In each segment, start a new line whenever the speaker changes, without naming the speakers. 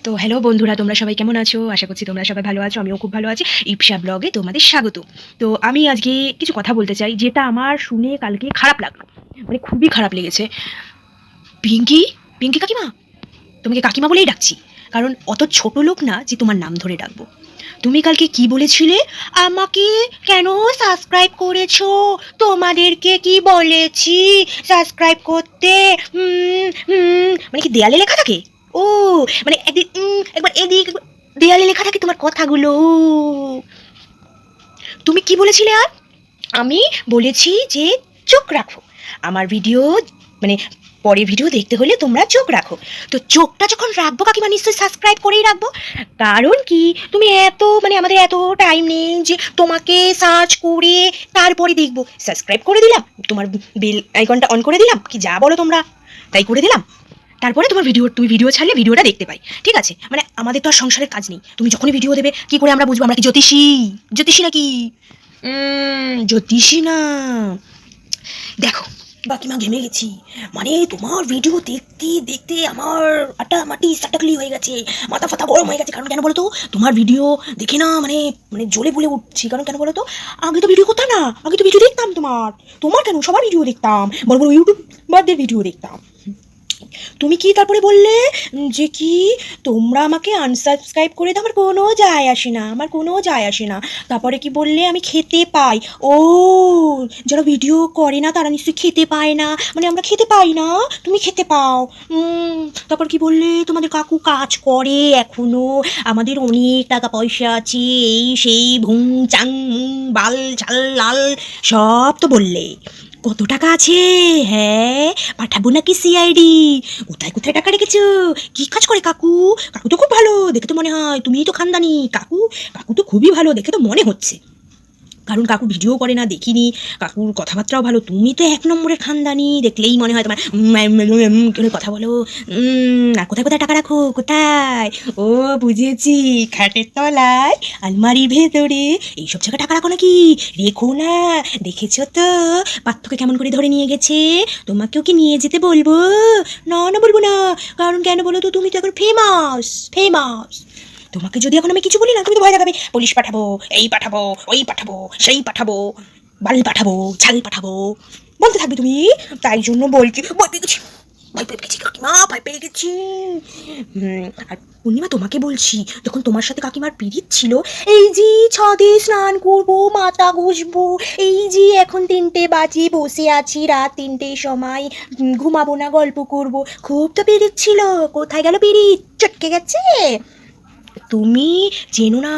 তো হ্যালো বন্ধুরা, তোমরা সবাই কেমন আছো? আশা করছি তোমরা সবাই ভালো আছো। আমিও খুব ভালো আছি। ইপসা ব্লগে তোমাদের স্বাগত। তো আমি আজকে কিছু কথা বলতে চাই, যেটা আমার শুনে কালকে খারাপ লাগলো। মানে খুবই খারাপ লেগেছে। পিঙ্কি, পিঙ্কি কাকিমা, তোমাকে কাকিমা বলেই ডাকছি। কারণ অত ছোট লোক না যে তোমার নাম ধরে ডাকবো। তুমি কালকে কি বলেছিলে? আমাকে কেন সাবস্ক্রাইব করেছো? তোমাদেরকে কি বলেছি সাবস্ক্রাইব করতে? মানে কি দেয়ালে লেখা থাকে? ও, মানে একদিন একবার এদিক একবার দেয়ালে লেখা থাকে তোমার কথাগুলো। তুমি কি বলেছিলে আর? আমি বলেছি যে চোখ রাখো আমার ভিডিও, মানে পরের ভিডিও দেখতে হলে তোমরা চোখ রাখো। তো চোখটা যখন রাখবো কাকিমা, নিশ্চয়ই সাবস্ক্রাইব করেই রাখবো। কারণ কি, তুমি এত মানে আমাদের এত টাইম নেই যে তোমাকে সার্চ করে তারপরে দেখবো। সাবস্ক্রাইব করে দিলাম, তোমার বেল আইকনটা অন করে দিলাম, কি যা বলো তোমরা তাই করে দিলাম। তারপরে তুমি ভিডিও ছাড়লে ভিডিওটা দেখতে পাই, ঠিক আছে? মানে আমাদের তো আর সংসারের কাজ নেই। তুমি যখনই ভিডিও দেবে কি করে আমরা বুঝবো? আমরা কি জ্যোতিষী? জ্যোতিষী নাকি? জ্যোতিষী না। দেখো বাকিমা, ঘেমে গেছি। মানে তোমার ভিডিও দেখতে দেখতে আমার আটা মাটি সাটাকলি হয়ে গেছে, মাথা ফাতা গরম হয়ে গেছে। কারণ কেন বলো তো? তোমার ভিডিও দেখে না মানে মানে জ্বলে বলে উঠছি। কারণ কেন বলো তো? আগে তো ভিডিও করতাম না, আগে তো ভিডিও দেখতাম তোমার। তোমার কেন, সবার ভিডিও দেখতাম, বড় বড় ইউটিউবারদের ভিডিও দেখতাম। তুমি কি তারপরে বললে যে কি তোমরা আমাকে আনসাবস্ক্রাইব করে দাও, আমার কোনো যায় আসে না, আমার কোনো যায় আসে না। তারপরে কি বললে? আমি খেতে পাই। ও, যারা ভিডিও করে না তারা নিশ্চয়ই খেতে পায় না, মানে আমরা খেতে পাই না, তুমি খেতে পাও। তারপর কি বললে? তোমাদের কাকু কাজ করে এখনো, আমাদের অনেক টাকা পয়সা আছে, এই সেই ভুং চাং বাল ঝাল লাল সব তো বললে। কত টাকা আছে? হ্যাঁ, পাঠাবো নাকি সিআইডি? কোথায় কোথায় টাকা রেখেছো? কি কাজ করে কাকু? কাকু তো খুব ভালো, দেখে তো মনে হয় তুমিই তো খানদানি কাকু। কাকু তো খুবই ভালো, দেখে তো মনে হচ্ছে। কারণ কাকু ভিডিও করে না, দেখিনি। কাকুর কথাবার্তাও ভালো, তুমি তো এক নম্বরের খানদানি, দেখলেই মনে হয় তোমার করে কথা বলো। আর কোথায় কোথায় টাকা রাখো? কোথায়? ও, বুঝেছি, খাটের তলায়, আলমারির ভেতরে, এইসব জায়গায় টাকা রাখো নাকি? রেখো না, দেখেছো তো পার্থকে কেমন করে ধরে নিয়ে গেছে। তোমাকেও কি নিয়ে যেতে বলবো? না না, বলবো না। কারণ কেন বলো তো? তুমি তো এখন ফেমাস, ফেমাস। তোমাকে যদি এখন আমি কিছু বলি না, তুমি তো ভয় দেখাবে, পুলিশ পাঠাবো, এই পাঠাবো, ওই পাঠাবো, সেই পাঠাবো, বাল পাঠাবো, ছাল পাঠাবো, বলতে থাকবে তুমি। তাই জন্য বলছি, ভয় পেয়ে গেছি, ভয় পেয়ে গেছি কাকিমা, ভয় পেয়ে গেছি। আর পূর্ণিমা, তোমাকে বলছি, যখন তোমার সাথে কাকিমার পিরিত ছিল, এই যে ছাদে স্নান করবো, মাথা ঘষবো, এই যে এখন 3টে বাজে, বসে আছি রাত 3টের সময়, ঘুমাবো না, গল্প করবো, খুব তো পিরিত ছিল। কোথায় গেল পিরিত? চটকে গেছে। তুমি চেনো না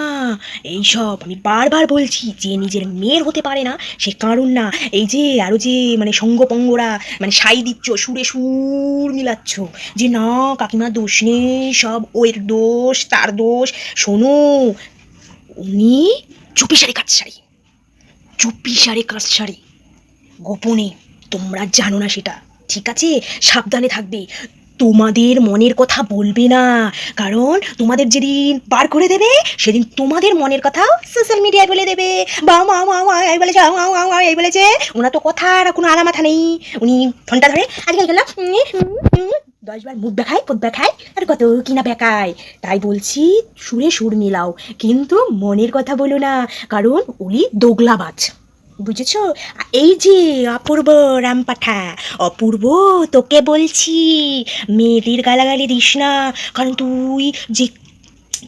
এইসব। আমি বারবার বলছি, যে নিজের মেয়ের হতে পারে না সে কারণ না। এই যে আরো যে মানে সঙ্গপঙ্গরা মানে সাই দিচ্ছ, সুরে সুর মিলাচ্ছ যে না কাকিমার দোষ নেই, সব ওর দোষ, তার দোষ। শোনো, উনি চুপি সারে কাজ সারে, চুপি সারে কাজ সারে গোপনে। তোমরা জানো না সেটা, ঠিক আছে? সাবধানে থাকবে। তোমাদের মনের কথা বলবে না, কারণ তোমাদের যেদিন বার করে দেবে সেদিন তোমাদের মনের কথাও সোশ্যাল মিডিয়ায় বলে দেবে। বা মা মা মা এই বলেছে, এই বলেছে। ওনার তো কথার কোনো আগা মাথা নেই। উনি ফোনটা ধরে আজকাল গেল 10বার মুখ দেখায়, পদ দেখায়, আর কত কিনা বেকায়। তাই বলছি, সুরে সুর মিলাও, কিন্তু মনের কথা বলো না, কারণ উনি দোগলাবাজ, বুঝেছ? এই যে অপূর্ব রামপাঠা, অপূর্ব, তোকে বলছি, মেয়েদের গালাগালি দিস না। কারণ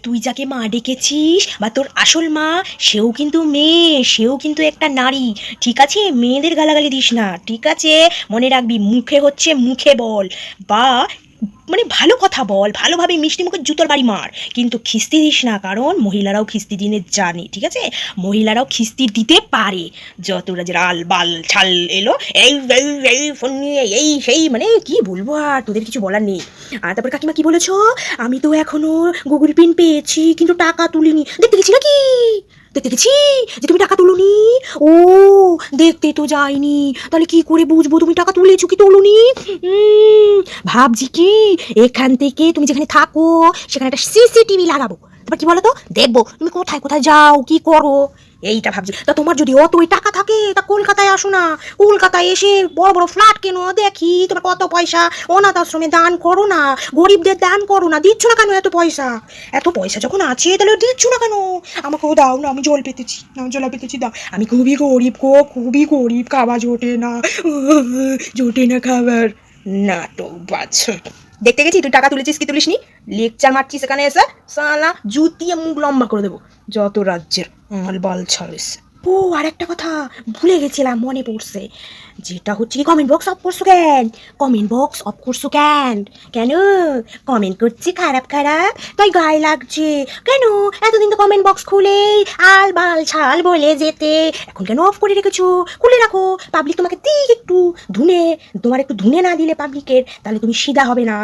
তুই যাকে মা ডেকেছিস বা তোর আসল মা, সেও কিন্তু মেয়ে, সেও কিন্তু একটা নারী, ঠিক আছে? মেয়েদের গালাগালি দিস না, ঠিক আছে? মনে রাখবি, মুখে হচ্ছে মুখে বল, বা মানে ভালো কথা বল, ভালোভাবে মিষ্টি মুখে জুতোর বাড়ি মার, কিন্তু খিস্তি দিস না। কারণ মহিলারাও খিস্তি দিনে জানে, ঠিক আছে? মহিলারাও খিস্তি দিতে পারে। যতটা যে আল বাল ছাল এলো, এই এই এই ফোন নিয়ে এই সেই, মানে কি বলবো, আর তোদের কিছু বলার নেই। আর তারপর কাকিমা কি বলেছ? আমি তো এখনো গুগল পিন পেয়েছি, কিন্তু টাকা তুলিনি। দেখতে গেছি নাকি? দেখতে গেছি যে তুমি টাকা তুলোনি? ও, দেখতে তো যাইনি, তাহলে কি করে বুঝবো তুমি টাকা তুলেছো কি তুলোনি? ভাবছি কি, এখান থেকে তুমি যেখানে থাকো সেখানে একটা সিসিটিভি লাগাবো। তারপর কি বলো তো, দেখবো তুমি কোথায় কোথায় যাও, কি করো, এইটা ভাবছি। তা তোমার যদি অতই টাকা থাকে তা কলকাতায় আসো না, কলকাতায় এসে বড় বড় ফ্ল্যাট কেনো, দেখি তোমার কত পয়সা, অনাথ আশ্রমে দান করো না, গরিবদের দান করো না। দিচ্ছ না কেন এত পয়সা? এত পয়সা যখন আছে তাহলে দিচ্ছ না কেন? আমাকেও দাও না, আমি জল পেতেছি, না জল পেতেছি, দাও। আমি খুবই গরিব গো, খুবই গরিব, খাবার জোটে না, জোটে না খাবার। নাটক বাচ্চা। দেখতে গেছি তুই টাকা তুলেছিস কি তুলিসনি, লেকচার মারছিস এখানে এসে, সালা জুতিয়ে মুখ লম্বা করে দেবো, যত রাজ্যের মালবাল ছাড়িস। ও আর একটা কথা ভুলে গেছিলাম, মনে পড়ছে, যেটা হচ্ছে কি, কমেন্ট বক্স অফ করছো কেন? কমেন্ট বক্স অফ করছো কেন? কেন কমেন্ট করছি খারাপ খারাপ, তাই গায়ে লাগছে কেন? এতদিন তো কমেন্ট বক্স খুলে আল বাল ছাল বলে যেতে, এখন কেন অফ করে রেখেছো? খুলে রাখো, পাবলিক তোমাকে দিক একটু ধুনে, তোমার একটু ধুনে না দিলে পাবলিকের, তাহলে তুমি সিধা হবে না,